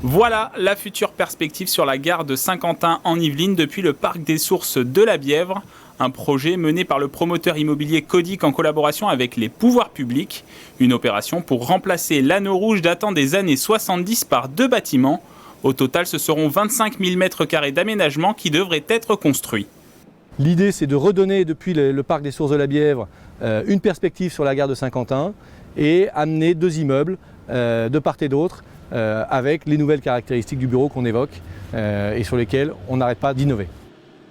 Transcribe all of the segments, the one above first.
Voilà la future perspective sur la gare de Saint-Quentin en Yvelines depuis le parc des Sources de la Bièvre. Un projet mené par le promoteur immobilier Codic en collaboration avec les pouvoirs publics. Une opération pour remplacer l'anneau rouge datant des années 70 par 2 bâtiments. Au total, ce seront 25 000 m² d'aménagement qui devraient être construits. L'idée, c'est de redonner depuis le parc des Sources de la Bièvre une perspective sur la gare de Saint-Quentin et amener 2 immeubles de part et d'autre avec les nouvelles caractéristiques du bureau qu'on évoque et sur lesquelles on n'arrête pas d'innover.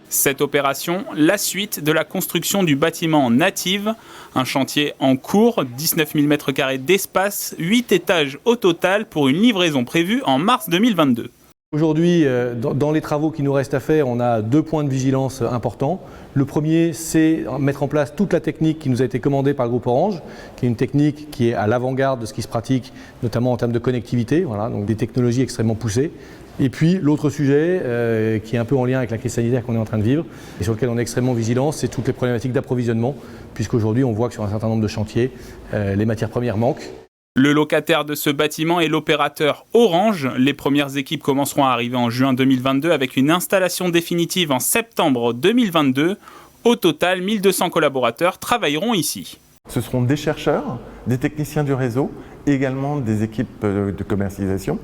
Cette opération, la suite de la construction du bâtiment Native, un chantier en cours, 19 000 m² d'espace, 8 étages au total pour une livraison prévue en mars 2022. Aujourd'hui, dans les travaux qui nous restent à faire, on a 2 points de vigilance importants. Le premier, c'est mettre en place toute la technique qui nous a été commandée par le groupe Orange, qui est une technique qui est à l'avant-garde de ce qui se pratique, notamment en termes de connectivité, voilà, donc des technologies extrêmement poussées. Et puis l'autre sujet, qui est un peu en lien avec la crise sanitaire qu'on est en train de vivre, et sur lequel on est extrêmement vigilant, c'est toutes les problématiques d'approvisionnement, puisqu'aujourd'hui on voit que sur un certain nombre de chantiers, les matières premières manquent. Le locataire de ce bâtiment est l'opérateur Orange. Les premières équipes commenceront à arriver en juin 2022 avec une installation définitive en septembre 2022. Au total, 1200 collaborateurs travailleront ici. Ce seront des chercheurs, des techniciens du réseau et également des équipes de commercialisation.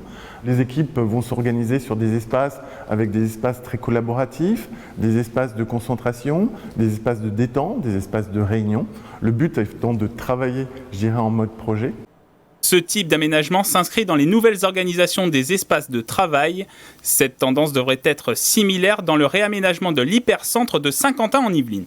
Les équipes vont s'organiser sur des espaces avec des espaces très collaboratifs, des espaces de concentration, des espaces de détente, des espaces de réunion. Le but étant de travailler, je dirais, en mode projet. Ce type d'aménagement s'inscrit dans les nouvelles organisations des espaces de travail. Cette tendance devrait être similaire dans le réaménagement de l'hypercentre de Saint-Quentin en Yvelines.